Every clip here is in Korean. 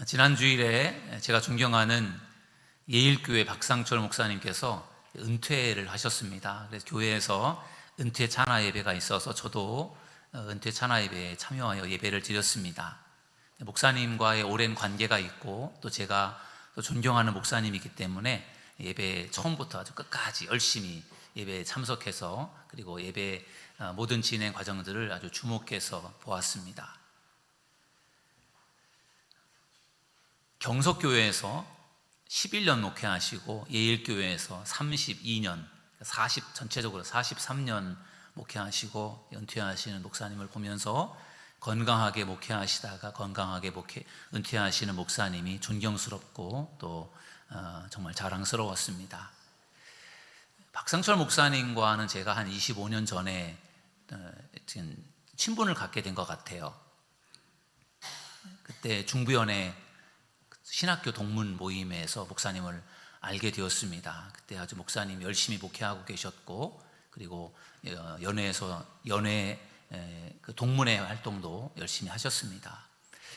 지난 주일에 제가 존경하는 예일교회 박상철 목사님께서 은퇴를 하셨습니다. 그래서 교회에서 은퇴 찬화 예배가 있어서 저도 은퇴 찬화 예배에 참여하여 예배를 드렸습니다. 목사님과의 오랜 관계가 있고 또 제가 또 존경하는 목사님이기 때문에 예배 처음부터 아주 끝까지 열심히 예배에 참석해서 그리고 예배 모든 진행 과정들을 아주 주목해서 보았습니다. 경석교회에서 11년 목회하시고 예일교회에서 32년, 전체적으로 43년 목회하시고 은퇴하시는 목사님을 보면서 건강하게 목회하시다가 건강하게 은퇴하시는 목사님이 존경스럽고 또 정말 자랑스러웠습니다. 박상철 목사님과는 제가 한 25년 전에 친분을 갖게 된 것 같아요. 그때 중부연의 신학교 동문 모임에서 목사님을 알게 되었습니다. 그때 아주 목사님 열심히 목회하고 계셨고, 그리고 연회에서 그 동문회 활동도 열심히 하셨습니다.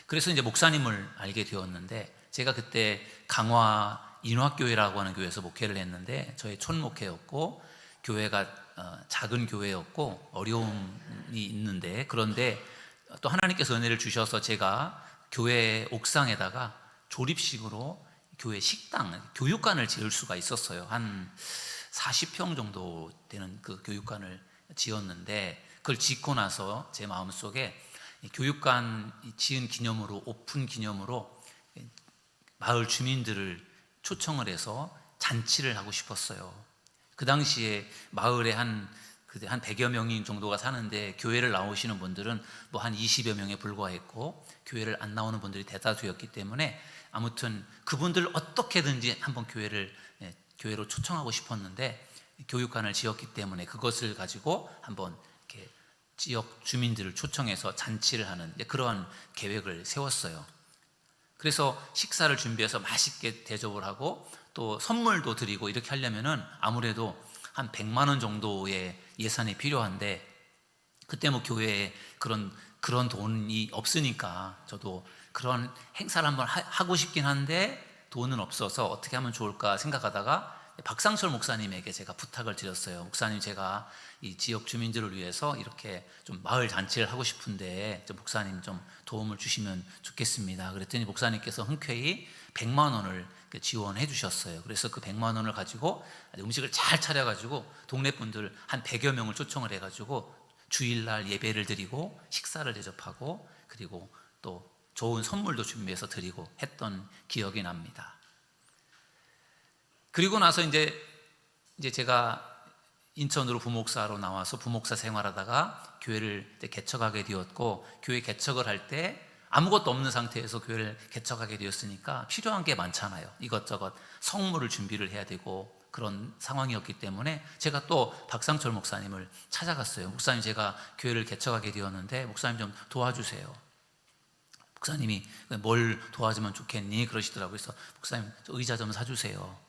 그래서 이제 목사님을 알게 되었는데, 제가 그때 강화 인화교회라고 하는 교회에서 목회를 했는데, 저의 촌 목회였고, 교회가 작은 교회였고 어려움이 있는데, 그런데 또 하나님께서 은혜를 주셔서 제가 교회 옥상에다가 조립식으로 교회 식당, 교육관을 지을 수가 있었어요. 한 40평 정도 되는 그 교육관을 지었는데, 그걸 짓고 나서 제 마음속에 교육관 지은 기념으로, 오픈 기념으로 마을 주민들을 초청을 해서 잔치를 하고 싶었어요. 그 당시에 마을에 한 100여 명 정도가 사는데, 교회를 나오시는 분들은 뭐 한 20여 명에 불과했고, 교회를 안 나오는 분들이 대다수였기 때문에 아무튼 그분들 어떻게든지 한번 교회로 초청하고 싶었는데, 교육관을 지었기 때문에 그것을 가지고 한번 이렇게 지역 주민들을 초청해서 잔치를 하는 그러한 계획을 세웠어요. 그래서 식사를 준비해서 맛있게 대접을 하고 또 선물도 드리고 이렇게 하려면은 아무래도 한 100만 원 정도의 예산이 필요한데, 그때 뭐 교회에 그런 돈이 없으니까 저도 그런 행사를 한번 하고 싶긴 한데 돈은 없어서 어떻게 하면 좋을까 생각하다가 박상철 목사님에게 제가 부탁을 드렸어요. 목사님, 제가 이 지역 주민들을 위해서 이렇게 좀 마을 잔치를 하고 싶은데 목사님 좀 도움을 주시면 좋겠습니다. 그랬더니 목사님께서 흔쾌히 100만 원을 지원해 주셨어요. 그래서 그 100만 원을 가지고 음식을 잘 차려가지고 동네 분들 한 100여 명을 초청을 해가지고 주일날 예배를 드리고 식사를 대접하고, 그리고 또 좋은 선물도 준비해서 드리고 했던 기억이 납니다. 그리고 나서 이제 제가 인천으로 부목사로 나와서 부목사 생활하다가 교회를 개척하게 되었고, 교회 개척을 할 때 아무것도 없는 상태에서 교회를 개척하게 되었으니까 필요한 게 많잖아요. 이것저것 성물을 준비를 해야 되고 그런 상황이었기 때문에 제가 또 박상철 목사님을 찾아갔어요. 목사님, 제가 교회를 개척하게 되었는데 목사님 좀 도와주세요. 목사님이 뭘 도와주면 좋겠니? 그러시더라고요. 그래서 목사님, 저 의자 좀 사주세요.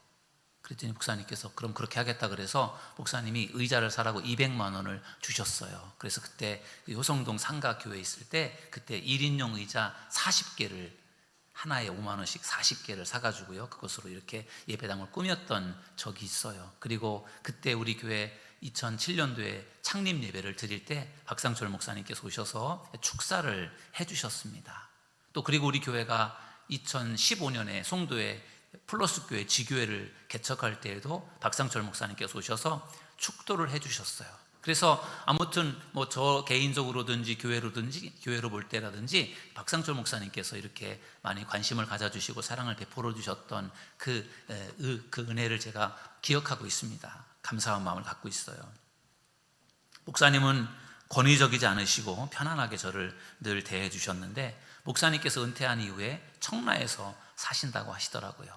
그랬더니 목사님께서 그럼 그렇게 하겠다 그래서 목사님이 의자를 사라고 200만 원을 주셨어요. 그래서 그때 효성동 상가교회에 있을 때 그때 1인용 의자 40개를 하나에 5만 원씩 40개를 사가지고요, 그것으로 이렇게 예배당을 꾸몄던 적이 있어요. 그리고 그때 우리 교회 2007년도에 창립 예배를 드릴 때 박상철 목사님께서 오셔서 축사를 해주셨습니다. 또 그리고 우리 교회가 2015년에 송도에 플러스교회 지교회를 개척할 때에도 박상철 목사님께서 오셔서 축도를 해주셨어요. 그래서 아무튼 뭐 저 개인적으로든지 교회로 볼 때라든지 박상철 목사님께서 이렇게 많이 관심을 가져주시고 사랑을 베풀어 주셨던 그 은혜를 제가 기억하고 있습니다. 감사한 마음을 갖고 있어요. 목사님은 권위적이지 않으시고 편안하게 저를 늘 대해 주셨는데, 목사님께서 은퇴한 이후에 청라에서 사신다고 하시더라고요.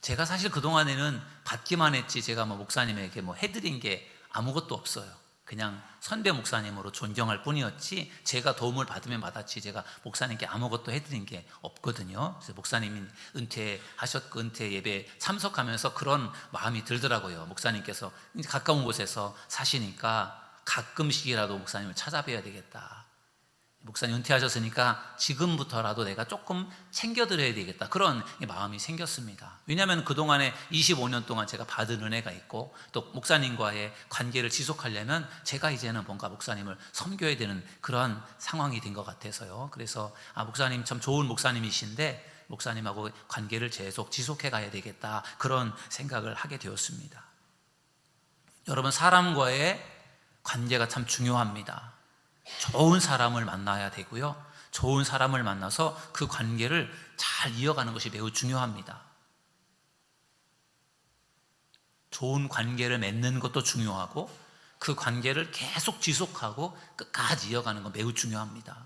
제가 사실 그동안에는 받기만 했지 제가 뭐 목사님에게 뭐 해드린 게 아무것도 없어요. 그냥 선배 목사님으로 존경할 뿐이었지 제가 도움을 받으면 받았지 제가 목사님께 아무것도 해드린 게 없거든요. 그래서 목사님이 은퇴하셨고 은퇴 예배에 참석하면서 그런 마음이 들더라고요. 목사님께서 이제 가까운 곳에서 사시니까 가끔씩이라도 목사님을 찾아뵈야 되겠다. 목사님 은퇴하셨으니까 지금부터라도 내가 조금 챙겨드려야 되겠다, 그런 마음이 생겼습니다. 왜냐하면 그동안에 25년 동안 제가 받은 은혜가 있고 또 목사님과의 관계를 지속하려면 제가 이제는 뭔가 목사님을 섬겨야 되는 그런 상황이 된 것 같아서요. 그래서 목사님 참 좋은 목사님이신데 목사님하고 관계를 계속 지속해 가야 되겠다, 그런 생각을 하게 되었습니다. 여러분, 사람과의 관계가 참 중요합니다. 좋은 사람을 만나야 되고요, 좋은 사람을 만나서 그 관계를 잘 이어가는 것이 매우 중요합니다. 좋은 관계를 맺는 것도 중요하고 그 관계를 계속 지속하고 끝까지 이어가는 건 매우 중요합니다.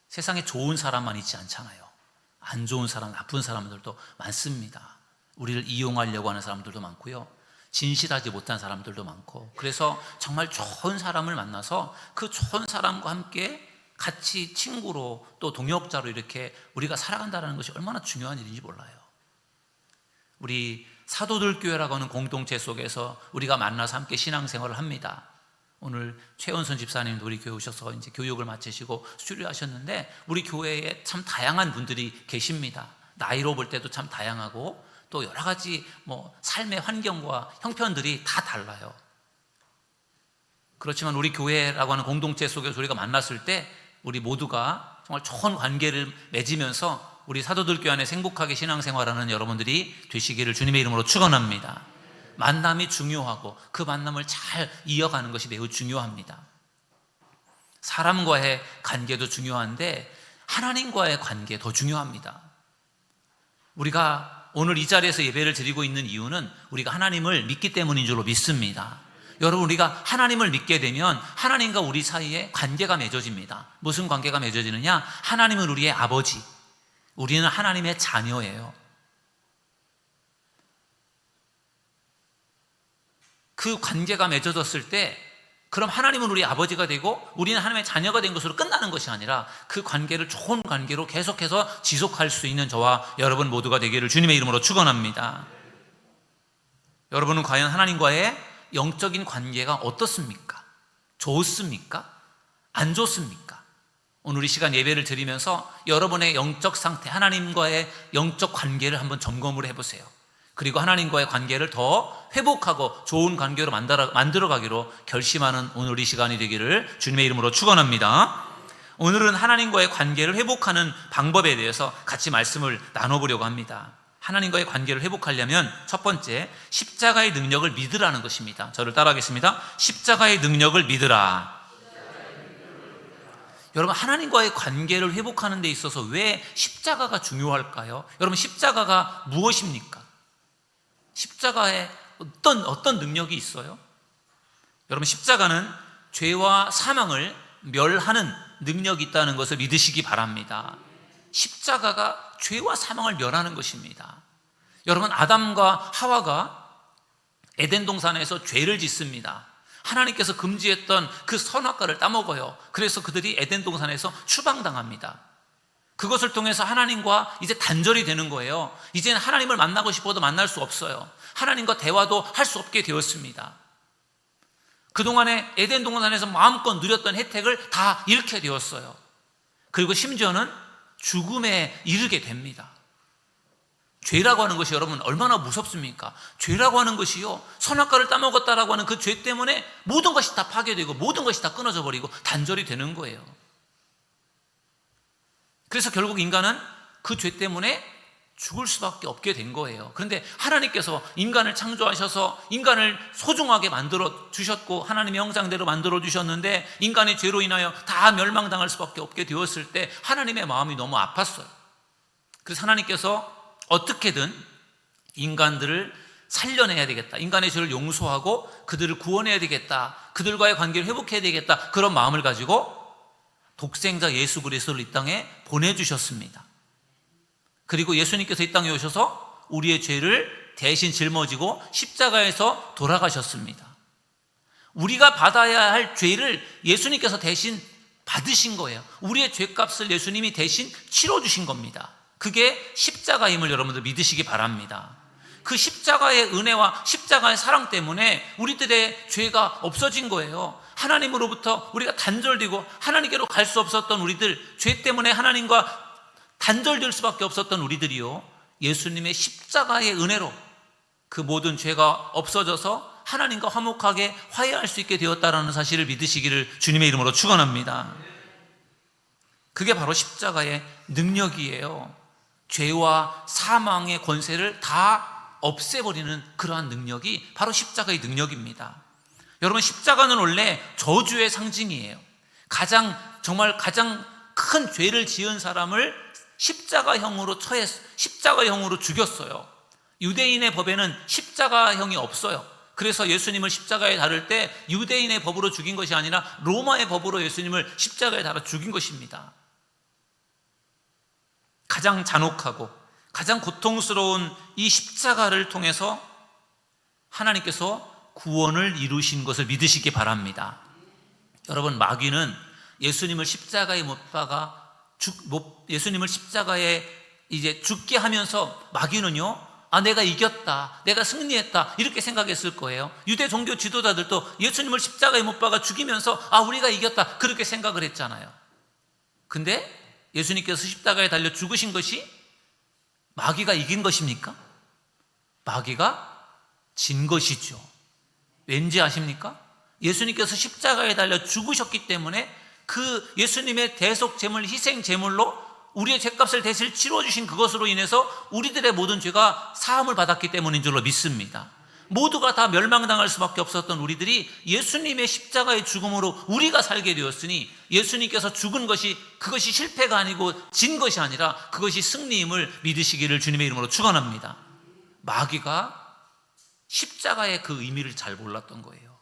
세상에 좋은 사람만 있지 않잖아요. 안 좋은 사람, 나쁜 사람들도 많습니다. 우리를 이용하려고 하는 사람들도 많고요, 진실하지 못한 사람들도 많고, 그래서 정말 좋은 사람을 만나서 그 좋은 사람과 함께 같이 친구로 또 동역자로 이렇게 우리가 살아간다는 것이 얼마나 중요한 일인지 몰라요. 우리 사도들 교회라고 하는 공동체 속에서 우리가 만나서 함께 신앙생활을 합니다. 오늘 최원선 집사님도 우리 교회 오셔서 이제 교육을 마치시고 수료하셨는데 우리 교회에 참 다양한 분들이 계십니다. 나이로 볼 때도 참 다양하고 또 여러 가지 삶의 환경과 형편들이 다 달라요. 그렇지만 우리 교회라고 하는 공동체 속에서 우리가 만났을 때 우리 모두가 정말 좋은 관계를 맺으면서 우리 사도들 교회 안에 행복하게 신앙생활하는 여러분들이 되시기를 주님의 이름으로 축원합니다. 만남이 중요하고 그 만남을 잘 이어가는 것이 매우 중요합니다. 사람과의 관계도 중요한데 하나님과의 관계 더 중요합니다. 우리가 오늘 이 자리에서 예배를 드리고 있는 이유는 우리가 하나님을 믿기 때문인 줄로 믿습니다. 여러분, 우리가 하나님을 믿게 되면 하나님과 우리 사이에 관계가 맺어집니다. 무슨 관계가 맺어지느냐? 하나님은 우리의 아버지, 우리는 하나님의 자녀예요. 그 관계가 맺어졌을 때 그럼 하나님은 우리 아버지가 되고 우리는 하나님의 자녀가 된 것으로 끝나는 것이 아니라 그 관계를 좋은 관계로 계속해서 지속할 수 있는 저와 여러분 모두가 되기를 주님의 이름으로 축원합니다. 여러분은 과연 하나님과의 영적인 관계가 어떻습니까? 좋습니까? 안 좋습니까? 오늘 이 시간 예배를 드리면서 여러분의 영적 상태, 하나님과의 영적 관계를 한번 점검을 해보세요. 그리고 하나님과의 관계를 더 회복하고 좋은 관계로 만들어가기로 결심하는 오늘 이 시간이 되기를 주님의 이름으로 축원합니다. 오늘은 하나님과의 관계를 회복하는 방법에 대해서 같이 말씀을 나눠보려고 합니다. 하나님과의 관계를 회복하려면 첫 번째, 십자가의 능력을 믿으라는 것입니다. 저를 따라하겠습니다. 십자가의 능력을 믿으라. 여러분, 하나님과의 관계를 회복하는 데 있어서 왜 십자가가 중요할까요? 여러분, 십자가가 무엇입니까? 십자가에 어떤 능력이 있어요? 여러분, 십자가는 죄와 사망을 멸하는 능력이 있다는 것을 믿으시기 바랍니다. 십자가가 죄와 사망을 멸하는 것입니다. 여러분, 아담과 하와가 에덴 동산에서 죄를 짓습니다. 하나님께서 금지했던 그 선악과를 따먹어요. 그래서 그들이 에덴 동산에서 추방당합니다. 그것을 통해서 하나님과 이제 단절이 되는 거예요. 이제는 하나님을 만나고 싶어도 만날 수 없어요. 하나님과 대화도 할 수 없게 되었습니다. 그동안에 에덴 동산에서 마음껏 누렸던 혜택을 다 잃게 되었어요. 그리고 심지어는 죽음에 이르게 됩니다. 죄라고 하는 것이 여러분 얼마나 무섭습니까? 죄라고 하는 것이요, 선악과를 따먹었다라고 하는 그 죄 때문에 모든 것이 다 파괴되고 모든 것이 다 끊어져 버리고 단절이 되는 거예요. 그래서 결국 인간은 그 죄 때문에 죽을 수밖에 없게 된 거예요. 그런데 하나님께서 인간을 창조하셔서 인간을 소중하게 만들어 주셨고 하나님의 형상대로 만들어 주셨는데 인간의 죄로 인하여 다 멸망당할 수밖에 없게 되었을 때 하나님의 마음이 너무 아팠어요. 그래서 하나님께서 어떻게든 인간들을 살려내야 되겠다, 인간의 죄를 용서하고 그들을 구원해야 되겠다, 그들과의 관계를 회복해야 되겠다, 그런 마음을 가지고 독생자 예수 그리스도를 이 땅에 보내주셨습니다. 그리고 예수님께서 이 땅에 오셔서 우리의 죄를 대신 짊어지고 십자가에서 돌아가셨습니다. 우리가 받아야 할 죄를 예수님께서 대신 받으신 거예요. 우리의 죄값을 예수님이 대신 치러주신 겁니다. 그게 십자가임을 여러분들 믿으시기 바랍니다. 그 십자가의 은혜와 십자가의 사랑 때문에 우리들의 죄가 없어진 거예요. 하나님으로부터 우리가 단절되고 하나님께로 갈 수 없었던 우리들, 죄 때문에 하나님과 단절될 수밖에 없었던 우리들이요, 예수님의 십자가의 은혜로 그 모든 죄가 없어져서 하나님과 화목하게 화해할 수 있게 되었다라는 사실을 믿으시기를 주님의 이름으로 축원합니다. 그게 바로 십자가의 능력이에요. 죄와 사망의 권세를 다 없애버리는 그러한 능력이 바로 십자가의 능력입니다. 여러분, 십자가는 원래 저주의 상징이에요. 가장 큰 죄를 지은 사람을 십자가형으로 십자가형으로 죽였어요. 유대인의 법에는 십자가형이 없어요. 그래서 예수님을 십자가에 달을 때 유대인의 법으로 죽인 것이 아니라 로마의 법으로 예수님을 십자가에 달아 죽인 것입니다. 가장 잔혹하고 가장 고통스러운 이 십자가를 통해서 하나님께서 구원을 이루신 것을 믿으시기 바랍니다. 여러분, 마귀는 예수님을 십자가에 못 박아 예수님을 십자가에 이제 죽게 하면서 마귀는요, 내가 이겼다, 내가 승리했다, 이렇게 생각했을 거예요. 유대 종교 지도자들도 예수님을 십자가에 못 박아 죽이면서 우리가 이겼다, 그렇게 생각을 했잖아요. 근데 예수님께서 십자가에 달려 죽으신 것이 마귀가 이긴 것입니까? 마귀가 진 것이죠. 왠지 아십니까? 예수님께서 십자가에 달려 죽으셨기 때문에 그 예수님의 대속 제물, 희생 제물로 우리의 죄값을 대신 치러주신 그것으로 인해서 우리들의 모든 죄가 사함을 받았기 때문인 줄로 믿습니다. 모두가 다 멸망당할 수밖에 없었던 우리들이 예수님의 십자가의 죽음으로 우리가 살게 되었으니, 예수님께서 죽은 것이 그것이 실패가 아니고 진 것이 아니라 그것이 승리임을 믿으시기를 주님의 이름으로 축원합니다. 마귀가 십자가의 그 의미를 잘 몰랐던 거예요.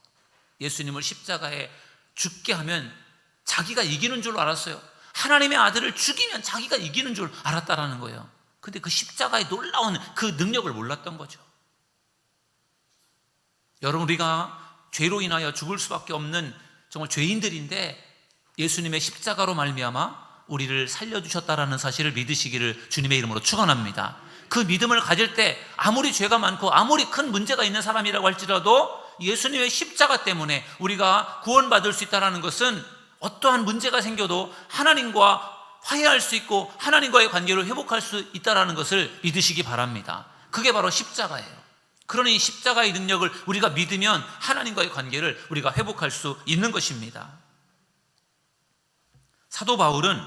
예수님을 십자가에 죽게 하면 자기가 이기는 줄 알았어요. 하나님의 아들을 죽이면 자기가 이기는 줄 알았다라는 거예요. 근데 그 십자가의 놀라운 그 능력을 몰랐던 거죠. 여러분, 우리가 죄로 인하여 죽을 수밖에 없는 정말 죄인들인데 예수님의 십자가로 말미암아 우리를 살려주셨다라는 사실을 믿으시기를 주님의 이름으로 축원합니다. 그 믿음을 가질 때 아무리 죄가 많고 아무리 큰 문제가 있는 사람이라고 할지라도 예수님의 십자가 때문에 우리가 구원받을 수 있다는 것은 어떠한 문제가 생겨도 하나님과 화해할 수 있고 하나님과의 관계를 회복할 수 있다는 것을 믿으시기 바랍니다. 그게 바로 십자가예요. 그러니 십자가의 능력을 우리가 믿으면 하나님과의 관계를 우리가 회복할 수 있는 것입니다. 사도 바울은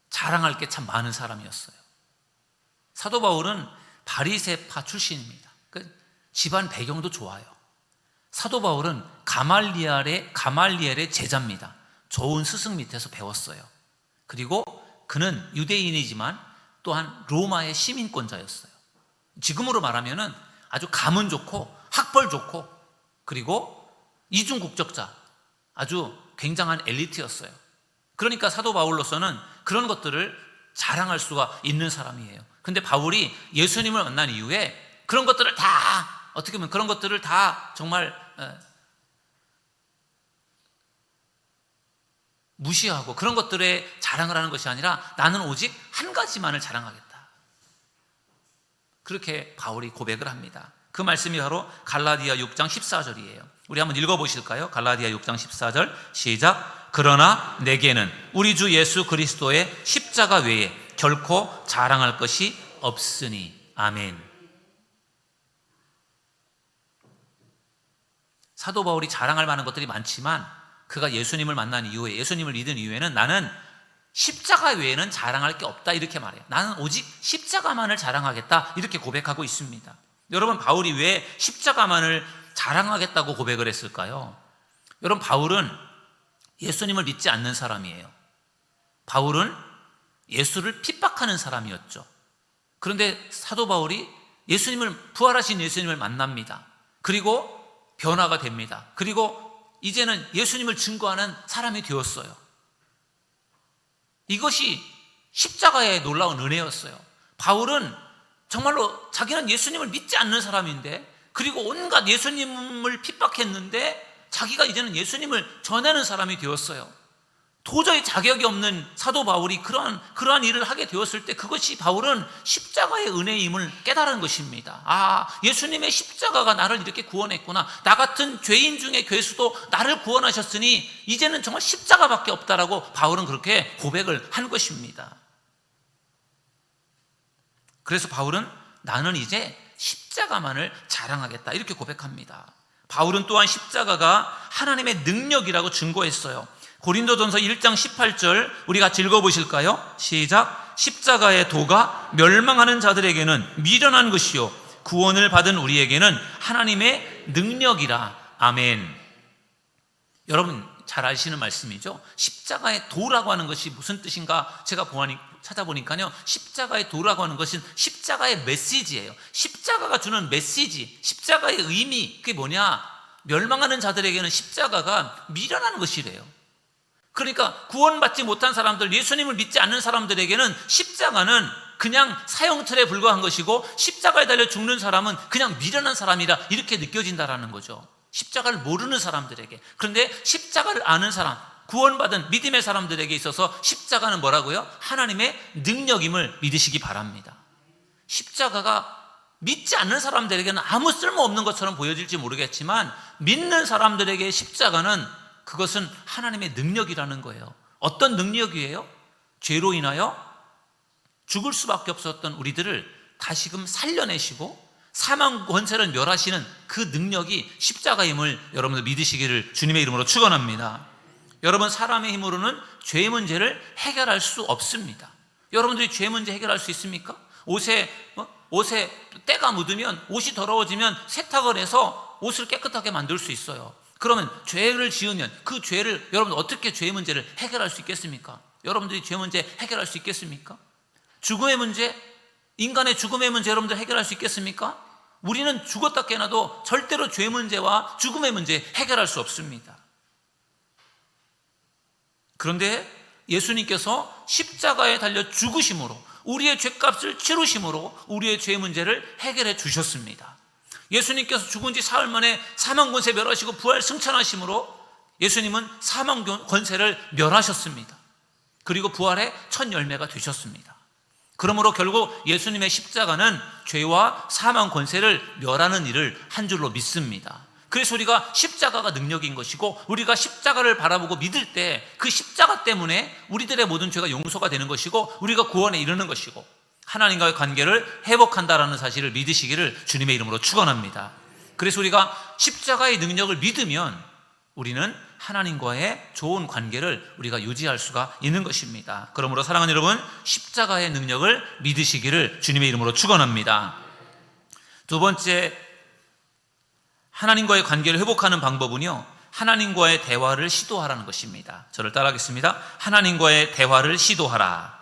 자랑할 게 참 많은 사람이었어요. 사도 바울은 바리새파 출신입니다. 집안 배경도 좋아요. 사도 바울은 가말리엘의 제자입니다. 좋은 스승 밑에서 배웠어요. 그리고 그는 유대인이지만 또한 로마의 시민권자였어요. 지금으로 말하면 아주 가문 좋고 학벌 좋고 그리고 이중 국적자, 아주 굉장한 엘리트였어요. 그러니까 사도 바울로서는 그런 것들을 자랑할 수가 있는 사람이에요. 근데 바울이 예수님을 만난 이후에 그런 것들을 다, 어떻게 보면 그런 것들을 다 정말 무시하고 그런 것들에 자랑을 하는 것이 아니라 나는 오직 한 가지만을 자랑하겠다, 그렇게 바울이 고백을 합니다. 그 말씀이 바로 갈라디아 6장 14절이에요. 우리 한번 읽어보실까요? 갈라디아 6장 14절 시작. 그러나 내게는 우리 주 예수 그리스도의 십자가 외에 결코 자랑할 것이 없으니. 아멘. 사도 바울이 자랑할 만한 것들이 많지만 그가 예수님을 만난 이후에, 예수님을 믿은 이후에는 나는 십자가 외에는 자랑할 게 없다, 이렇게 말해요. 나는 오직 십자가만을 자랑하겠다, 이렇게 고백하고 있습니다. 여러분, 바울이 왜 십자가만을 자랑하겠다고 고백을 했을까요? 여러분, 바울은 예수님을 믿지 않는 사람이에요. 바울은 예수를 핍박하는 사람이었죠. 그런데 사도 바울이 부활하신 예수님을 만납니다. 그리고 변화가 됩니다. 그리고 이제는 예수님을 증거하는 사람이 되었어요. 이것이 십자가의 놀라운 은혜였어요. 바울은 정말로 자기는 예수님을 믿지 않는 사람인데, 그리고 온갖 예수님을 핍박했는데 자기가 이제는 예수님을 전하는 사람이 되었어요. 도저히 자격이 없는 사도 바울이 그러한 일을 하게 되었을 때 그것이 바울은 십자가의 은혜임을 깨달은 것입니다. 아, 예수님의 십자가가 나를 이렇게 구원했구나. 나 같은 죄인 중에 괴수도 나를 구원하셨으니 이제는 정말 십자가밖에 없다라고 바울은 그렇게 고백을 한 것입니다. 그래서 바울은 나는 이제 십자가만을 자랑하겠다 이렇게 고백합니다. 바울은 또한 십자가가 하나님의 능력이라고 증거했어요. 고린도전서 1장 18절 우리 같이 읽어보실까요? 시작. 십자가의 도가 멸망하는 자들에게는 미련한 것이요 구원을 받은 우리에게는 하나님의 능력이라. 아멘. 여러분 잘 아시는 말씀이죠. 십자가의 도라고 하는 것이 무슨 뜻인가 제가 찾아보니까요, 십자가의 도라고 하는 것은 십자가의 메시지예요. 십자가가 주는 메시지, 십자가의 의미, 그게 뭐냐? 멸망하는 자들에게는 십자가가 미련한 것이래요. 그러니까 구원받지 못한 사람들, 예수님을 믿지 않는 사람들에게는 십자가는 그냥 사형틀에 불과한 것이고 십자가에 달려 죽는 사람은 그냥 미련한 사람이라 이렇게 느껴진다라는 거죠. 십자가를 모르는 사람들에게. 그런데 십자가를 아는 사람, 구원받은 믿음의 사람들에게 있어서 십자가는 뭐라고요? 하나님의 능력임을 믿으시기 바랍니다. 십자가가 믿지 않는 사람들에게는 아무 쓸모없는 것처럼 보여질지 모르겠지만 믿는 사람들에게 십자가는 그것은 하나님의 능력이라는 거예요. 어떤 능력이에요? 죄로 인하여 죽을 수밖에 없었던 우리들을 다시금 살려내시고 사망 권세를 멸하시는 그 능력이 십자가임을 여러분들 믿으시기를 주님의 이름으로 축원합니다. 여러분, 사람의 힘으로는 죄 문제를 해결할 수 없습니다. 여러분들이 죄 문제 해결할 수 있습니까? 옷에 때가 묻으면, 옷이 더러워지면 세탁을 해서 옷을 깨끗하게 만들 수 있어요. 그러면 죄를 지으면 그 죄를 여러분 어떻게 죄 문제를 해결할 수 있겠습니까? 여러분들이 죄 문제 해결할 수 있겠습니까? 죽음의 문제, 인간의 죽음의 문제 여러분들 해결할 수 있겠습니까? 우리는 죽었다 깨어나도 절대로 죄 문제와 죽음의 문제 해결할 수 없습니다. 그런데 예수님께서 십자가에 달려 죽으심으로 우리의 죄값을 치르심으로 우리의 죄 문제를 해결해 주셨습니다. 예수님께서 죽은 지 사흘 만에 사망 권세 멸하시고 부활 승천하심으로 예수님은 사망 권세를 멸하셨습니다. 그리고 부활의 첫 열매가 되셨습니다. 그러므로 결국 예수님의 십자가는 죄와 사망 권세를 멸하는 일을 한 줄로 믿습니다. 그래서 우리가 십자가가 능력인 것이고 우리가 십자가를 바라보고 믿을 때 그 십자가 때문에 우리들의 모든 죄가 용서가 되는 것이고 우리가 구원에 이르는 것이고 하나님과의 관계를 회복한다라는 사실을 믿으시기를 주님의 이름으로 축원합니다. 그래서 우리가 십자가의 능력을 믿으면 우리는 하나님과의 좋은 관계를 우리가 유지할 수가 있는 것입니다. 그러므로 사랑하는 여러분, 십자가의 능력을 믿으시기를 주님의 이름으로 축원합니다. 두 번째, 하나님과의 관계를 회복하는 방법은요, 하나님과의 대화를 시도하라는 것입니다. 저를 따라하겠습니다. 하나님과의 대화를 시도하라.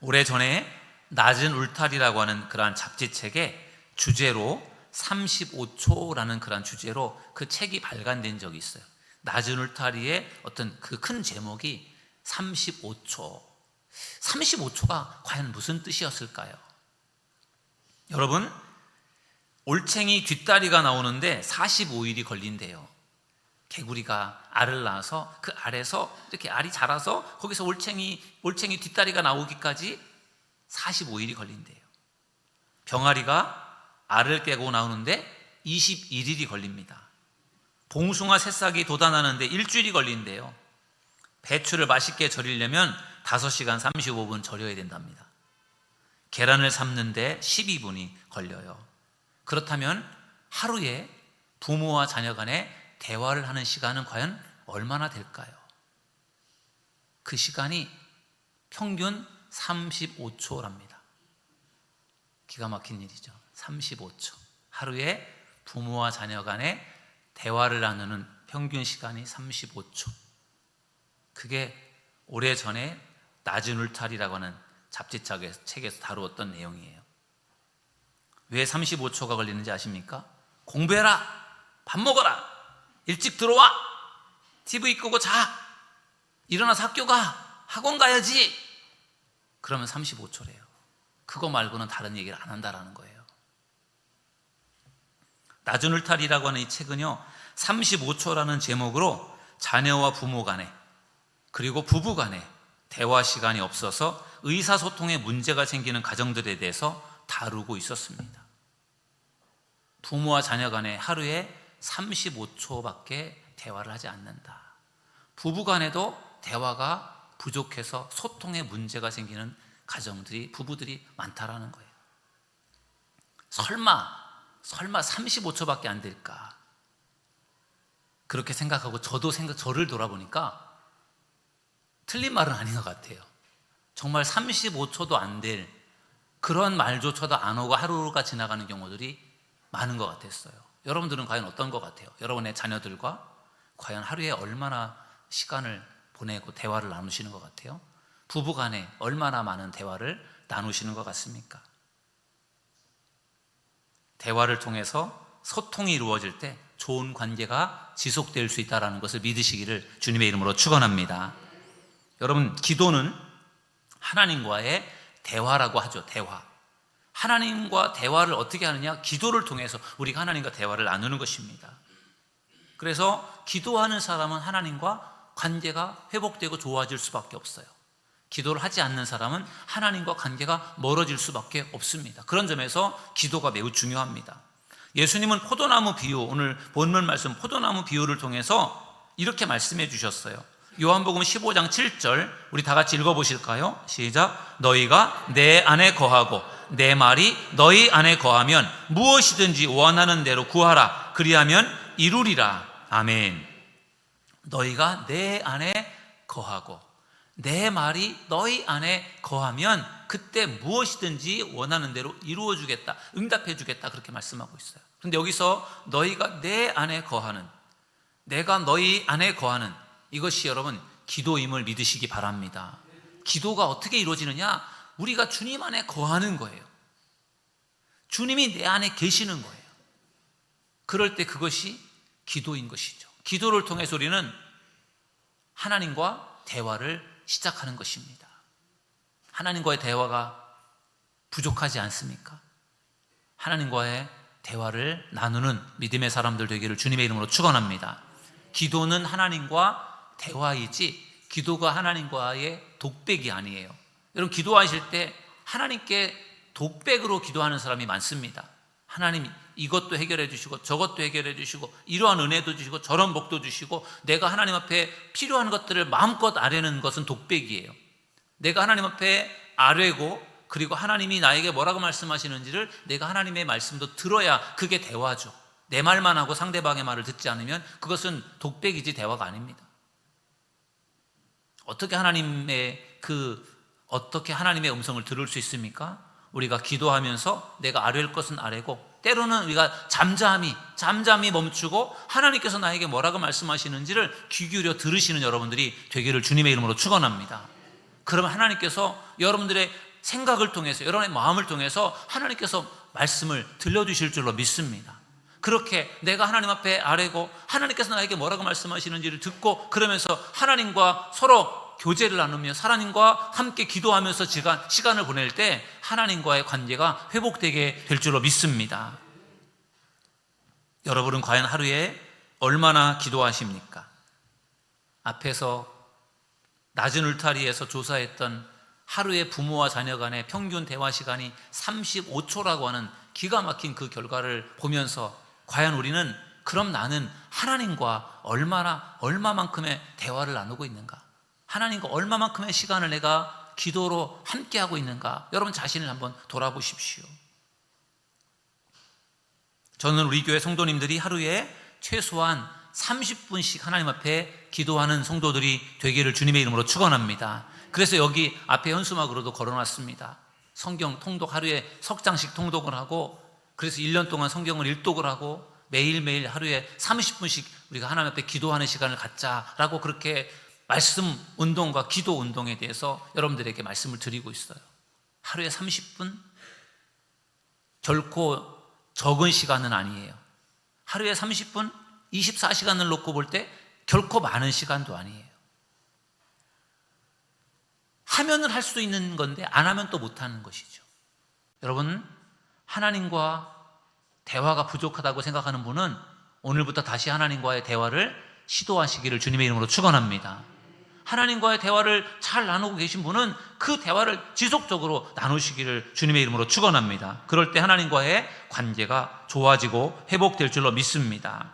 오래전에 낮은 울타리라고 하는 그러한 잡지책에 주제로 35초라는 그러한 주제로 그 책이 발간된 적이 있어요. 낮은 울타리의 어떤 그 큰 제목이 35초. 35초가 과연 무슨 뜻이었을까요? 여러분, 올챙이 뒷다리가 나오는데 45일이 걸린대요. 개구리가 알을 낳아서 그 알에서 이렇게 알이 자라서 거기서 올챙이 뒷다리가 나오기까지 45일이 걸린대요. 병아리가 알을 깨고 나오는데 21일이 걸립니다. 봉숭아 새싹이 돋아나는데 일주일이 걸린대요. 배추를 맛있게 절이려면 5시간 35분 절여야 된답니다. 계란을 삶는데 12분이 걸려요. 그렇다면 하루에 부모와 자녀 간에 대화를 하는 시간은 과연 얼마나 될까요? 그 시간이 평균 35초랍니다. 기가 막힌 일이죠. 35초. 하루에 부모와 자녀 간에 대화를 나누는 평균 시간이 35초. 그게 오래전에 낮은 울타리라고 하는 잡지책에서 다루었던 내용이에요. 왜 35초가 걸리는지 아십니까? 공부해라, 밥 먹어라, 일찍 들어와, TV 끄고 자, 일어나서 학교 가, 학원 가야지. 그러면 35초래요. 그거 말고는 다른 얘기를 안 한다라는 거예요. 낮은 울타리라고 하는 이 책은요, 35초라는 제목으로 자녀와 부모 간에 그리고 부부 간에 대화 시간이 없어서 의사소통에 문제가 생기는 가정들에 대해서 다루고 있었습니다. 부모와 자녀 간에 하루에 35초밖에 대화를 하지 않는다. 부부 간에도 대화가 부족해서 소통에 문제가 생기는 가정들이, 부부들이 많다라는 거예요. 설마 35초밖에 안 될까? 그렇게 생각하고 저를 돌아보니까 틀린 말은 아닌 것 같아요. 정말 35초도 안 될 그런 말조차도 안 오고 하루가 지나가는 경우들이 많은 것 같았어요. 여러분들은 과연 어떤 것 같아요? 여러분의 자녀들과 과연 하루에 얼마나 시간을 보내고 대화를 나누시는 것 같아요? 부부 간에 얼마나 많은 대화를 나누시는 것 같습니까? 대화를 통해서 소통이 이루어질 때 좋은 관계가 지속될 수 있다는 것을 믿으시기를 주님의 이름으로 축원합니다. 여러분, 기도는 하나님과의 대화라고 하죠. 대화. 하나님과 대화를 어떻게 하느냐? 기도를 통해서 우리가 하나님과 대화를 나누는 것입니다. 그래서 기도하는 사람은 하나님과 관계가 회복되고 좋아질 수밖에 없어요. 기도를 하지 않는 사람은 하나님과 관계가 멀어질 수밖에 없습니다. 그런 점에서 기도가 매우 중요합니다. 예수님은 포도나무 비유, 오늘 본문 말씀 포도나무 비유를 통해서 이렇게 말씀해 주셨어요. 요한복음 15장 7절 우리 다 같이 읽어보실까요? 시작. 너희가 내 안에 거하고 내 말이 너희 안에 거하면 무엇이든지 원하는 대로 구하라. 그리하면 이루리라. 아멘. 너희가 내 안에 거하고 내 말이 너희 안에 거하면 그때 무엇이든지 원하는 대로 이루어주겠다, 응답해주겠다, 그렇게 말씀하고 있어요. 그런데 여기서 너희가 내 안에 거하는, 내가 너희 안에 거하는, 이것이 여러분 기도임을 믿으시기 바랍니다. 기도가 어떻게 이루어지느냐? 우리가 주님 안에 거하는 거예요. 주님이 내 안에 계시는 거예요. 그럴 때 그것이 기도인 것이죠. 기도를 통해서 우리는 하나님과 대화를 시작하는 것입니다. 하나님과의 대화가 부족하지 않습니까? 하나님과의 대화를 나누는 믿음의 사람들 되기를 주님의 이름으로 축원합니다. 기도는 하나님과 대화이지 기도가 하나님과의 독백이 아니에요. 여러분, 기도하실 때 하나님께 독백으로 기도하는 사람이 많습니다. 하나님 이것도 해결해 주시고 저것도 해결해 주시고 이러한 은혜도 주시고 저런 복도 주시고, 내가 하나님 앞에 필요한 것들을 마음껏 아뢰는 것은 독백이에요. 내가 하나님 앞에 아뢰고 그리고 하나님이 나에게 뭐라고 말씀하시는지를 내가 하나님의 말씀도 들어야 그게 대화죠. 내 말만 하고 상대방의 말을 듣지 않으면 그것은 독백이지 대화가 아닙니다. 어떻게 하나님의 음성을 들을 수 있습니까? 우리가 기도하면서 내가 아뢰을 것은 아뢰고, 때로는 우리가 잠잠히 멈추고 하나님께서 나에게 뭐라고 말씀하시는지를 귀 기울여 들으시는 여러분들이 되기를 주님의 이름으로 축원합니다. 그러면 하나님께서 여러분들의 생각을 통해서, 여러분의 마음을 통해서 하나님께서 말씀을 들려주실 줄로 믿습니다. 그렇게 내가 하나님 앞에 아뢰고 하나님께서 나에게 뭐라고 말씀하시는지를 듣고, 그러면서 하나님과 서로 교제를 나누며 하나님과 함께 기도하면서 시간을 보낼 때 하나님과의 관계가 회복되게 될 줄로 믿습니다. 여러분은 과연 하루에 얼마나 기도하십니까? 앞에서 낮은 울타리에서 조사했던 하루에 부모와 자녀 간의 평균 대화 시간이 35초라고 하는 기가 막힌 그 결과를 보면서 과연 우리는 그럼 나는 하나님과 얼마만큼의 대화를 나누고 있는가? 하나님과 얼마만큼의 시간을 내가 기도로 함께하고 있는가? 여러분 자신을 한번 돌아보십시오. 저는 우리 교회 성도님들이 하루에 최소한 30분씩 하나님 앞에 기도하는 성도들이 되기를 주님의 이름으로 축원합니다. 그래서 여기 앞에 현수막으로도 걸어놨습니다. 성경 통독 하루에 석 장씩 통독을 하고, 그래서 1년 동안 성경을 일독을 하고 매일매일 하루에 30분씩 우리가 하나님 앞에 기도하는 시간을 갖자라고 그렇게 말씀 운동과 기도 운동에 대해서 여러분들에게 말씀을 드리고 있어요. 하루에 30분? 결코 적은 시간은 아니에요. 하루에 30분? 24시간을 놓고 볼 때 결코 많은 시간도 아니에요. 하면은 할 수 있는 건데 안 하면 또 못하는 것이죠. 여러분, 하나님과 대화가 부족하다고 생각하는 분은 오늘부터 다시 하나님과의 대화를 시도하시기를 주님의 이름으로 축원합니다. 하나님과의 대화를 잘 나누고 계신 분은 그 대화를 지속적으로 나누시기를 주님의 이름으로 축원합니다. 그럴 때 하나님과의 관계가 좋아지고 회복될 줄로 믿습니다.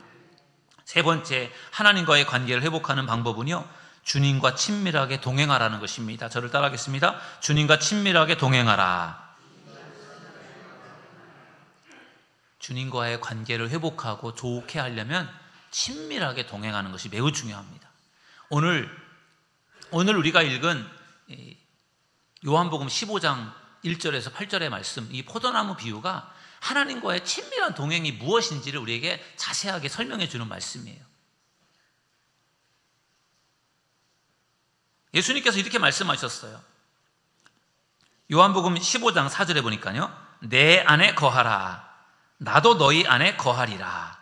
세 번째, 하나님과의 관계를 회복하는 방법은요, 주님과 친밀하게 동행하라는 것입니다. 저를 따라하겠습니다. 주님과 친밀하게 동행하라. 주님과의 관계를 회복하고 좋게 하려면 친밀하게 동행하는 것이 매우 중요합니다. 오늘 우리가 읽은 요한복음 15장 1절에서 8절의 말씀, 이 포도나무 비유가 하나님과의 친밀한 동행이 무엇인지를 우리에게 자세하게 설명해 주는 말씀이에요. 예수님께서 이렇게 말씀하셨어요. 요한복음 15장 4절에 보니까요, 내 안에 거하라. 나도 너희 안에 거하리라.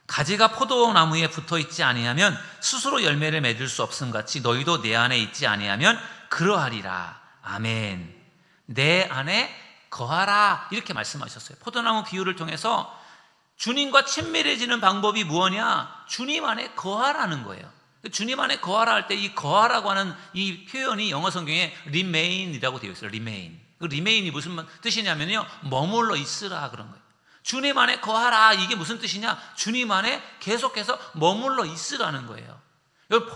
가지가 포도나무에 붙어있지 아니하면 스스로 열매를 맺을 수 없음같이 너희도 내 안에 있지 아니하면 그러하리라. 아멘. 내 안에 거하라, 이렇게 말씀하셨어요. 포도나무 비유를 통해서 주님과 친밀해지는 방법이 무엇이냐? 주님 안에 거하라는 거예요. 주님 안에 거하라 할 때 이 거하라고 하는 이 표현이 영어 성경에 remain이라고 되어 있어요. remain. 그 remain이 무슨 뜻이냐면요, 머물러 있으라 그런 거예요. 주님 안에 거하라, 이게 무슨 뜻이냐? 주님 안에 계속해서 머물러 있으라는 거예요. 여러분,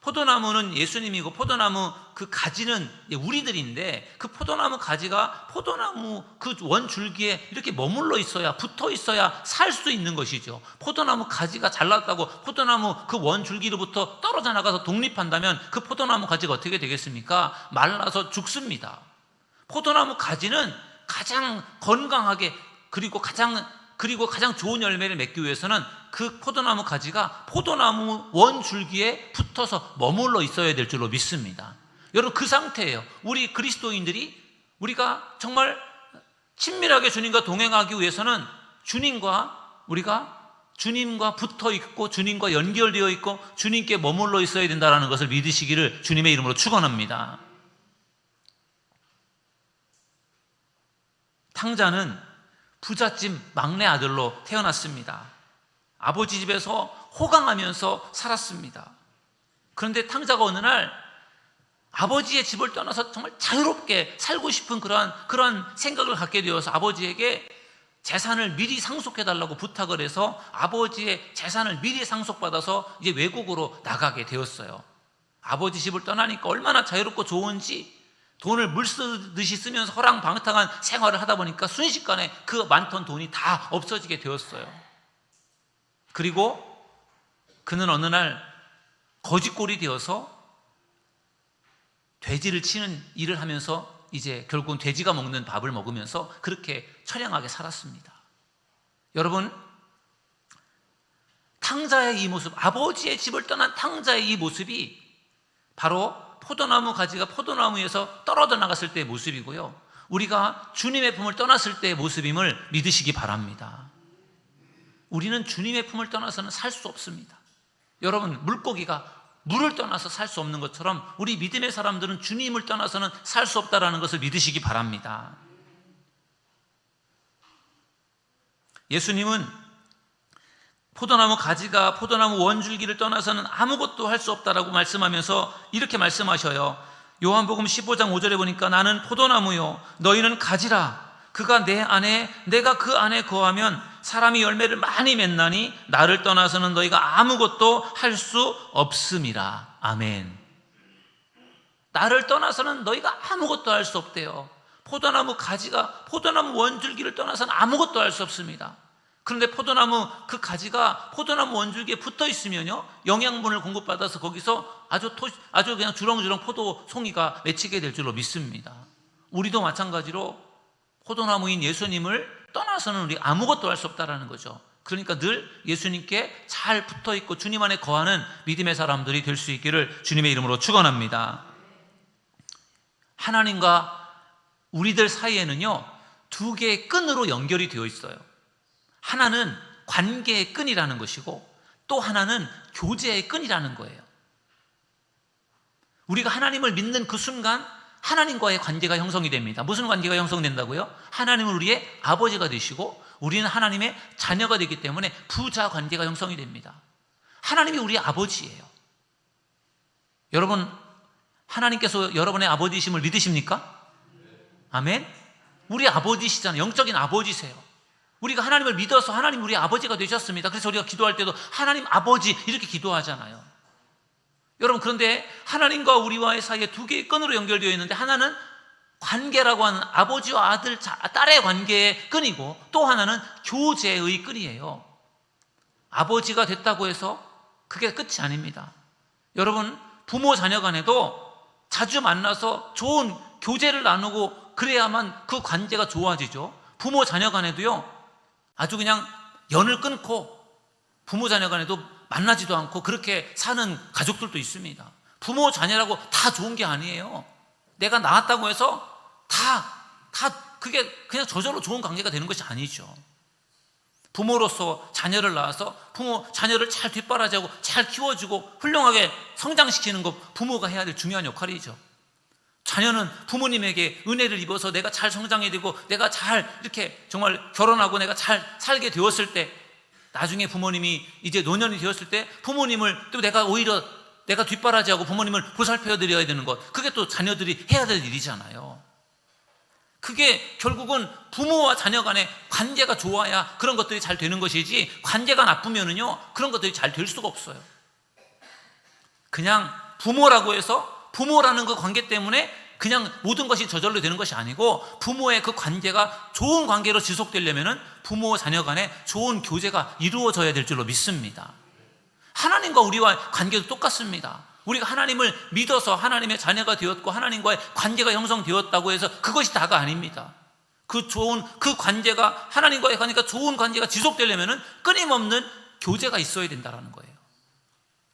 포도나무는 예수님이고 포도나무 그 가지는 우리들인데, 그 포도나무 가지가 포도나무 그 원줄기에 이렇게 머물러 있어야, 붙어 있어야 살 수 있는 것이죠. 포도나무 가지가 잘났다고 포도나무 그 원줄기로부터 떨어져 나가서 독립한다면 그 포도나무 가지가 어떻게 되겠습니까? 말라서 죽습니다. 포도나무 가지는 가장 건강하게 그리고 가장 좋은 열매를 맺기 위해서는 그 포도나무 가지가 포도나무 원줄기에 붙어서 머물러 있어야 될 줄로 믿습니다. 여러분, 그 상태예요. 우리 그리스도인들이 우리가 정말 친밀하게 주님과 동행하기 위해서는 우리가 주님과 붙어 있고 주님과 연결되어 있고 주님께 머물러 있어야 된다는 것을 믿으시기를 주님의 이름으로 축원합니다. 탕자는 부잣집 막내 아들로 태어났습니다. 아버지 집에서 호강하면서 살았습니다. 그런데 탕자가 어느 날 아버지의 집을 떠나서 정말 자유롭게 살고 싶은 그러한 생각을 갖게 되어서 아버지에게 재산을 미리 상속해달라고 부탁을 해서 아버지의 재산을 미리 상속받아서 이제 외국으로 나가게 되었어요. 아버지 집을 떠나니까 얼마나 자유롭고 좋은지 돈을 물 쓰듯이 쓰면서 허랑방탕한 생활을 하다 보니까 순식간에 그 많던 돈이 다 없어지게 되었어요. 그리고 그는 어느 날 거지꼴이 되어서 돼지를 치는 일을 하면서 이제 결국은 돼지가 먹는 밥을 먹으면서 그렇게 처량하게 살았습니다. 여러분, 탕자의 이 모습, 아버지의 집을 떠난 탕자의 이 모습이 바로 포도나무 가지가 포도나무에서 떨어져 나갔을 때의 모습이고요, 우리가 주님의 품을 떠났을 때의 모습임을 믿으시기 바랍니다. 우리는 주님의 품을 떠나서는 살 수 없습니다. 여러분, 물고기가 물을 떠나서 살 수 없는 것처럼 우리 믿음의 사람들은 주님을 떠나서는 살 수 없다는 것을 믿으시기 바랍니다. 예수님은 포도나무 가지가 포도나무 원줄기를 떠나서는 아무것도 할 수 없다라고 말씀하면서 이렇게 말씀하셔요. 요한복음 15장 5절에 보니까 나는 포도나무요 너희는 가지라. 그가 내 안에 내가 그 안에 거하면 사람이 열매를 많이 맺나니 나를 떠나서는 너희가 아무것도 할 수 없음이라. 아멘. 나를 떠나서는 너희가 아무것도 할 수 없대요. 포도나무 가지가 포도나무 원줄기를 떠나서는 아무것도 할 수 없습니다. 그런데 포도나무 그 가지가 포도나무 원줄기에 붙어 있으면요, 영양분을 공급받아서 거기서 아주 그냥 주렁주렁 포도 송이가 맺히게 될 줄로 믿습니다. 우리도 마찬가지로 포도나무인 예수님을 떠나서는 우리 아무것도 할 수 없다라는 거죠. 그러니까 늘 예수님께 잘 붙어 있고 주님 안에 거하는 믿음의 사람들이 될 수 있기를 주님의 이름으로 축원합니다. 하나님과 우리들 사이에는요, 두 개의 끈으로 연결이 되어 있어요. 하나는 관계의 끈이라는 것이고 또 하나는 교제의 끈이라는 거예요. 우리가 하나님을 믿는 그 순간 하나님과의 관계가 형성이 됩니다. 무슨 관계가 형성된다고요? 하나님은 우리의 아버지가 되시고 우리는 하나님의 자녀가 되기 때문에 부자 관계가 형성이 됩니다. 하나님이 우리 아버지예요. 여러분, 하나님께서 여러분의 아버지심을 믿으십니까? 아멘? 우리 아버지시잖아요. 영적인 아버지세요. 우리가 하나님을 믿어서 하나님 우리 아버지가 되셨습니다. 그래서 우리가 기도할 때도 하나님 아버지 이렇게 기도하잖아요. 여러분, 그런데 하나님과 우리와의 사이에 두 개의 끈으로 연결되어 있는데, 하나는 관계라고 하는 아버지와 아들, 딸의 관계의 끈이고, 또 하나는 교제의 끈이에요. 아버지가 됐다고 해서 그게 끝이 아닙니다. 여러분, 부모 자녀 간에도 자주 만나서 좋은 교제를 나누고 그래야만 그 관계가 좋아지죠. 부모 자녀 간에도요, 아주 그냥 연을 끊고 부모 자녀 간에도 만나지도 않고 그렇게 사는 가족들도 있습니다. 부모 자녀라고 다 좋은 게 아니에요. 내가 낳았다고 해서 다 그게 그냥 저절로 좋은 관계가 되는 것이 아니죠. 부모로서 자녀를 낳아서 부모 자녀를 잘 뒷바라지하고 잘 키워주고 훌륭하게 성장시키는 것, 부모가 해야 될 중요한 역할이죠. 자녀는 부모님에게 은혜를 입어서 내가 잘 성장이 되고 내가 잘 이렇게 정말 결혼하고 내가 잘 살게 되었을 때, 나중에 부모님이 이제 노년이 되었을 때 부모님을 또 내가 오히려 내가 뒷바라지하고 부모님을 보살펴 드려야 되는 것, 그게 또 자녀들이 해야 될 일이잖아요. 그게 결국은 부모와 자녀 간의 관계가 좋아야 그런 것들이 잘 되는 것이지, 관계가 나쁘면은요 그런 것들이 잘 될 수가 없어요. 그냥 부모라고 해서 부모라는 그 관계 때문에 그냥 모든 것이 저절로 되는 것이 아니고, 부모의 그 관계가 좋은 관계로 지속되려면은 부모 자녀 간에 좋은 교제가 이루어져야 될 줄로 믿습니다. 하나님과 우리와 관계도 똑같습니다. 우리가 하나님을 믿어서 하나님의 자녀가 되었고 하나님과의 관계가 형성되었다고 해서 그것이 다가 아닙니다. 그 좋은 그 관계가, 하나님과의 관계가 좋은 관계가 지속되려면은 끊임없는 교제가 있어야 된다는 거예요.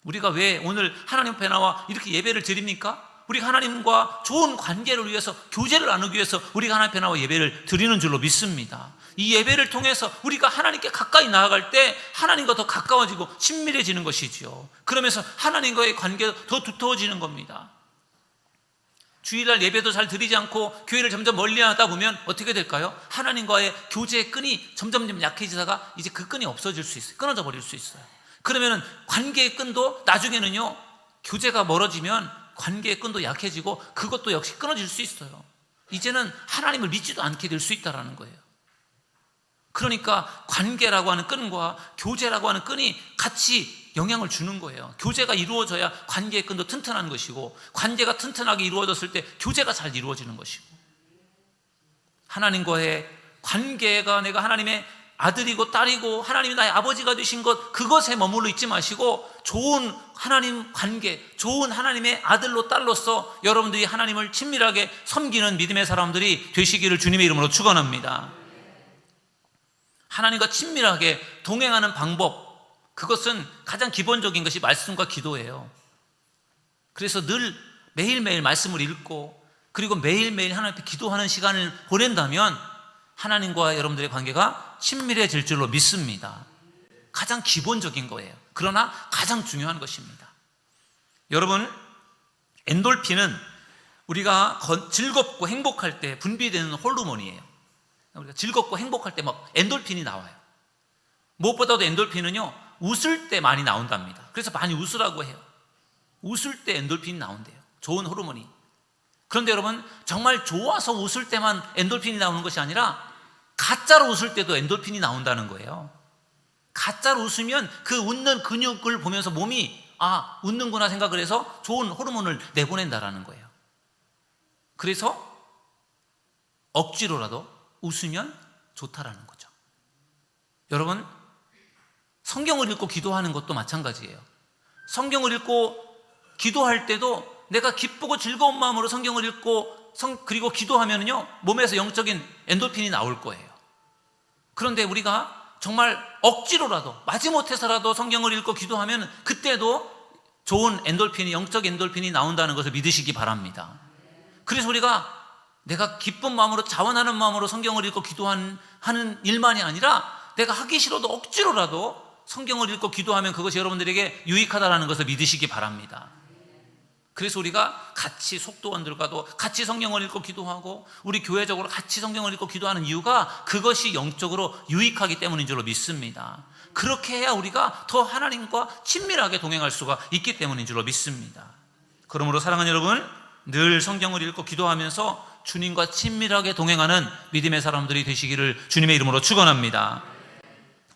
우리가 왜 오늘 하나님 앞에 나와 이렇게 예배를 드립니까? 우리가 하나님과 좋은 관계를 위해서, 교제를 나누기 위해서 우리가 하나님 앞에 나와 예배를 드리는 줄로 믿습니다. 이 예배를 통해서 우리가 하나님께 가까이 나아갈 때 하나님과 더 가까워지고 친밀해지는 것이지요. 그러면서 하나님과의 관계가 더 두터워지는 겁니다. 주일날 예배도 잘 드리지 않고 교회를 점점 멀리하다 보면 어떻게 될까요? 하나님과의 교제의 끈이 점점 약해지다가 이제 그 끈이 없어질 수 있어요. 끊어져 버릴 수 있어요. 그러면은 관계의 끈도 나중에는요, 교제가 멀어지면 관계의 끈도 약해지고 그것도 역시 끊어질 수 있어요. 이제는 하나님을 믿지도 않게 될 수 있다는 거예요. 그러니까 관계라고 하는 끈과 교제라고 하는 끈이 같이 영향을 주는 거예요. 교제가 이루어져야 관계의 끈도 튼튼한 것이고, 관계가 튼튼하게 이루어졌을 때 교제가 잘 이루어지는 것이고, 하나님과의 관계가 내가 하나님의 아들이고 딸이고 하나님이 나의 아버지가 되신 것, 그것에 머물러 있지 마시고 좋은 하나님 관계, 좋은 하나님의 아들로 딸로서 여러분들이 하나님을 친밀하게 섬기는 믿음의 사람들이 되시기를 주님의 이름으로 축원합니다. 하나님과 친밀하게 동행하는 방법, 그것은 가장 기본적인 것이 말씀과 기도예요. 그래서 늘 매일매일 말씀을 읽고 그리고 매일매일 하나님 앞에 기도하는 시간을 보낸다면 하나님과 여러분들의 관계가 친밀해질 줄로 믿습니다. 가장 기본적인 거예요. 그러나 가장 중요한 것입니다. 여러분, 엔돌핀은 우리가 즐겁고 행복할 때 분비되는 호르몬이에요. 우리가 즐겁고 행복할 때 막 엔돌핀이 나와요. 무엇보다도 엔돌핀은요, 웃을 때 많이 나온답니다. 그래서 많이 웃으라고 해요. 웃을 때 엔돌핀이 나온대요. 좋은 호르몬이. 그런데 여러분, 정말 좋아서 웃을 때만 엔돌핀이 나오는 것이 아니라 가짜로 웃을 때도 엔돌핀이 나온다는 거예요. 가짜로 웃으면 그 웃는 근육을 보면서 몸이 웃는구나 생각을 해서 좋은 호르몬을 내보낸다라는 거예요. 그래서 억지로라도 웃으면 좋다라는 거죠. 여러분, 성경을 읽고 기도하는 것도 마찬가지예요. 성경을 읽고 기도할 때도 내가 기쁘고 즐거운 마음으로 성경을 읽고 그리고 기도하면요, 몸에서 영적인 엔돌핀이 나올 거예요. 그런데 우리가 정말 억지로라도 마지못해서라도 성경을 읽고 기도하면 그때도 좋은 엔돌핀이, 영적 엔돌핀이 나온다는 것을 믿으시기 바랍니다. 그래서 우리가 내가 기쁜 마음으로, 자원하는 마음으로 성경을 읽고 기도하는 일만이 아니라 내가 하기 싫어도 억지로라도 성경을 읽고 기도하면 그것이 여러분들에게 유익하다는 것을 믿으시기 바랍니다. 그래서 우리가 같이 속도원들과도 같이 성경을 읽고 기도하고 우리 교회적으로 같이 성경을 읽고 기도하는 이유가 그것이 영적으로 유익하기 때문인 줄로 믿습니다. 그렇게 해야 우리가 더 하나님과 친밀하게 동행할 수가 있기 때문인 줄로 믿습니다. 그러므로 사랑하는 여러분, 늘 성경을 읽고 기도하면서 주님과 친밀하게 동행하는 믿음의 사람들이 되시기를 주님의 이름으로 축원합니다.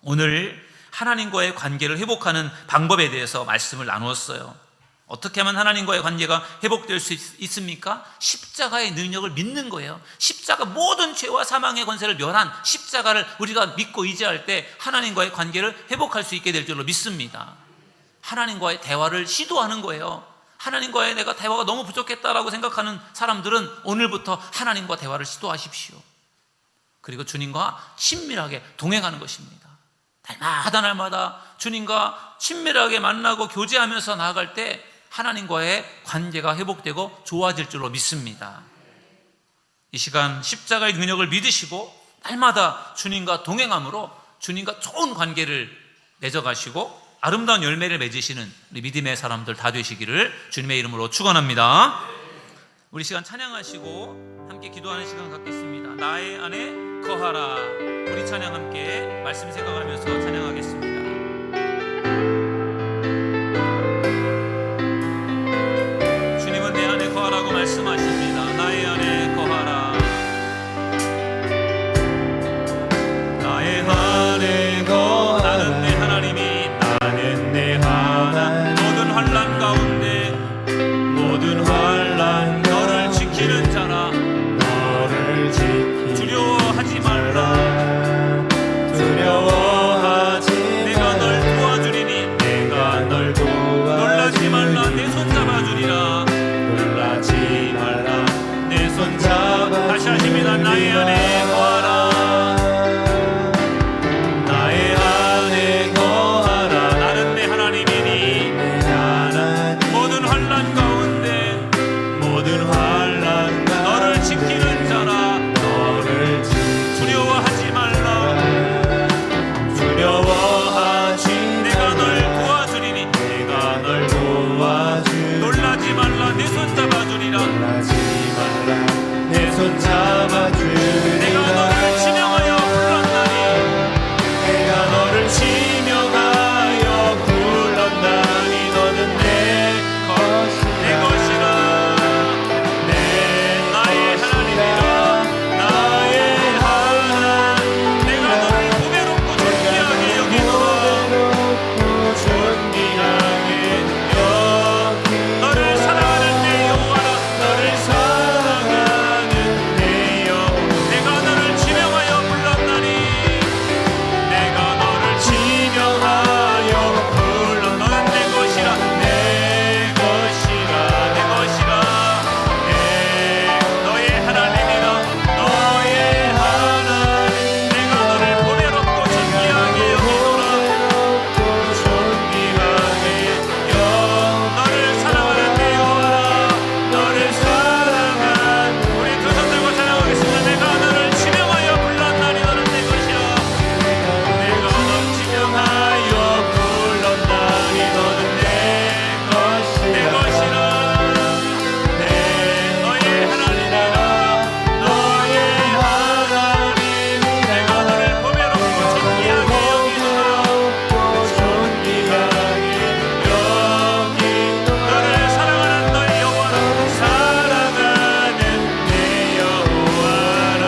오늘 하나님과의 관계를 회복하는 방법에 대해서 말씀을 나누었어요. 어떻게 하면 하나님과의 관계가 회복될 수 있습니까? 십자가의 능력을 믿는 거예요. 십자가, 모든 죄와 사망의 권세를 멸한 십자가를 우리가 믿고 의지할 때 하나님과의 관계를 회복할 수 있게 될 줄로 믿습니다. 하나님과의 대화를 시도하는 거예요. 하나님과의 내가 대화가 너무 부족했다라고 생각하는 사람들은 오늘부터 하나님과 대화를 시도하십시오. 그리고 주님과 친밀하게 동행하는 것입니다. 날마다 주님과 친밀하게 만나고 교제하면서 나아갈 때 하나님과의 관계가 회복되고 좋아질 줄로 믿습니다. 이 시간 십자가의 능력을 믿으시고 날마다 주님과 동행함으로 주님과 좋은 관계를 맺어가시고 아름다운 열매를 맺으시는 우리 믿음의 사람들 다 되시기를 주님의 이름으로 축원합니다. 우리 시간 찬양하시고 함께 기도하는 시간 갖겠습니다. 나의 안에 거하라. 우리 찬양 함께 말씀 생각하면서 찬양하겠습니다. 주님은 내 안에 거하라고 말씀하십니다. 나의 안에 거하라. 나의 안에 거하라. 나는 내 하나님이, 나는 내 하나님. 모든 환난 가운데, 모든 환난 너를 지키는 자라. 너를 지키는 두려워하지 말라. 두려워하지 내가 널 도와주리니. 내가 널 도와주리니. 놀라지 말라. 내 손 잡아주리라. 놀라지 말라. 내 손 잡아주리라. 다시 하십니다. 나의 안에 거하라. 나의 안에 거하라. 나는 내 하나님이니. 모든 환난 가운데, 모든 환난 너를 지키는 자라. 너를 두려워하지 말라. 두려워하지 내가 널 도와주리니. 내가 널 도와주리니. 놀라지 말라. 내 손 잡아주리라. 놀라지 말라. 내 손 잡아주리라. 내가 너를 지명하여 불렀나니. 내가 너를 지명하여 불렀나니. 너는 내 것이라. 나의 하나님이라. 나의 하나님. 내가 너를 보배롭고 존귀하게 여기노라. 존귀하게 여기. 너를 사랑하는 내 여호와라. 너를 사랑하는 내 여호와. 내가 너를 지명하여 불렀나니. 내가 너를 지명하여 불렀. 너는 내 것이라. 내 것이라. 내 것이라. 너의 하나님이라. 너의 하나님. 내가 너를 보배롭고 존귀하게 여기노라. 존귀하게 여. 너를 사랑하는 내 여호와라. 너를 사랑한. 우리 두 손 들고 찬양하겠습니다. 내가 너를 지명하여 불렀나니. 너는 내 것이라. 내가 너를 지명하여 불렀나니. 너는 내 것이라. 내 것이라. 너의 하나님이라. 너의 하나님. 내가 너를 보배롭고 존귀하게 여기노라. 존귀하게 여기. 너를 사랑하는 너의 여호와라. 사랑하는 내 여호와라.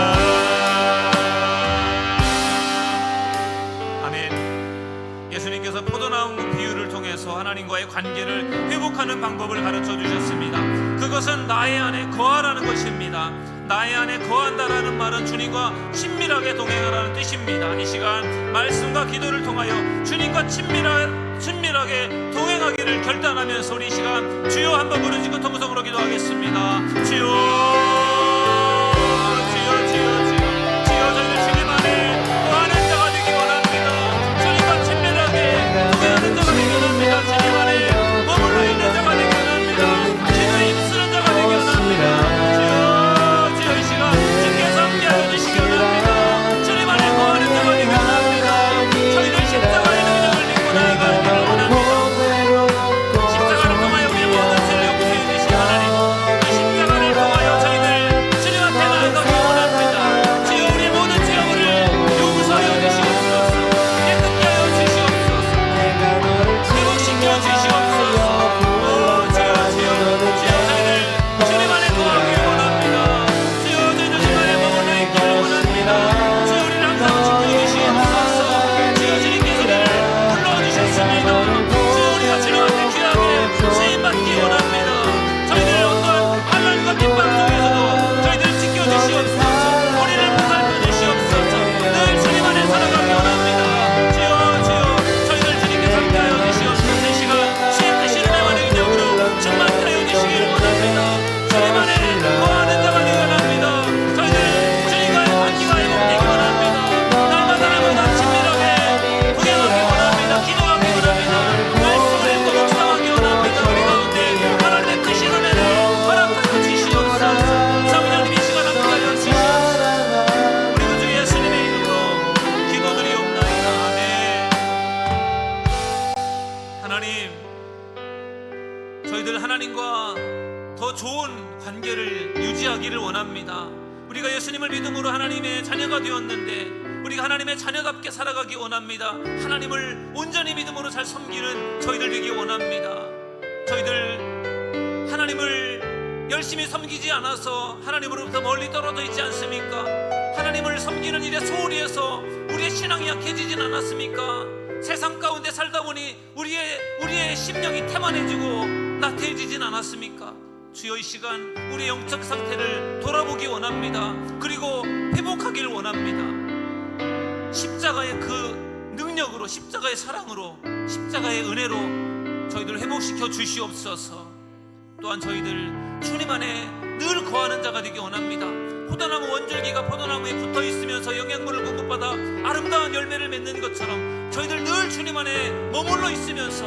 아멘. 예수님께서 포도나무 비유를 통해서 하나님과의 관계를 회복하는 방법을 가르쳐 주셨습니다. 그것은 나의 안에 거하라는 것입니다. 나의 안에 거한다라는 말은 주님과 친밀하게 동행하라는 뜻입니다. 이 시간 말씀과 기도를 통하여 주님과 친밀하게 동행하기를 결단하면서 우리 이 시간 주여 한번 부르짖고 통성으로 기도하겠습니다. 주여. 저희들 주님 안에 거하는 자가 되기 원합니다. 주님과 친밀하게 동행하는 자가 되기 원합니다. 주님 안에 머물러 있는 자가 되기 원합니다. 주님을 입쓰는 자가 되기 원합니다. 주여 이 시간 주께서 함께하여 주시기 원합니다. 주님 안에 거하는 자가 되기 원합니다. 저희들 십자가의 능력을 믿고 나아가기를 원합니다. 십자가를 통하여 우리의 모든 죄를 용서해 주시옵소서. 저희들 하나님과 더 좋은 관계를 유지하기를 원합니다. 우리가 예수님을 믿음으로 하나님의 자녀가 되었는데 우리가 하나님의 자녀답게 살아가기 원합니다. 하나님을 온전히 믿음으로 잘 섬기는 저희들 되기 원합니다. 저희들 하나님을 열심히 섬기지 않아서 하나님으로부터 멀리 떨어져 있지 않습니까? 하나님을 섬기는 일에 소홀히 해서 우리의 신앙이 약해지진 않았습니까? 세상 가운데 살다 보니 우리의 심령이 태만해지고 나태해지진 않았습니까? 주여, 이 시간 우리의 영적 상태를 돌아보기 원합니다. 그리고 회복하기를 원합니다. 십자가의 그 능력으로, 십자가의 사랑으로, 십자가의 은혜로 저희들을 회복시켜 주시옵소서. 또한 저희들 주님 안에 늘 거하는 자가 되기 원합니다. 포도나무 원줄기가 포도나무에 붙어 있으면서 영양분을 공급받아 아름다운 열매를 맺는 것처럼 저희들 늘 주님 안에 머물러 있으면서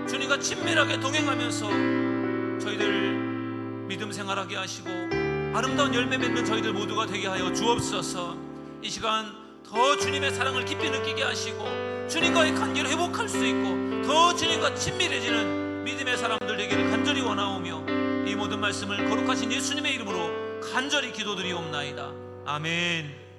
주님과 친밀하게 동행하면서 저희들 믿음 생활하게 하시고 아름다운 열매 맺는 저희들 모두가 되게 하여 주옵소서. 이 시간 더 주님의 사랑을 깊이 느끼게 하시고 주님과의 관계를 회복할 수 있고 더 주님과 친밀해지는 믿음의 사람들 되기를 간절히 원하오며 이 모든 말씀을 거룩하신 예수님의 이름으로 간절히 기도드리옵나이다. 아멘.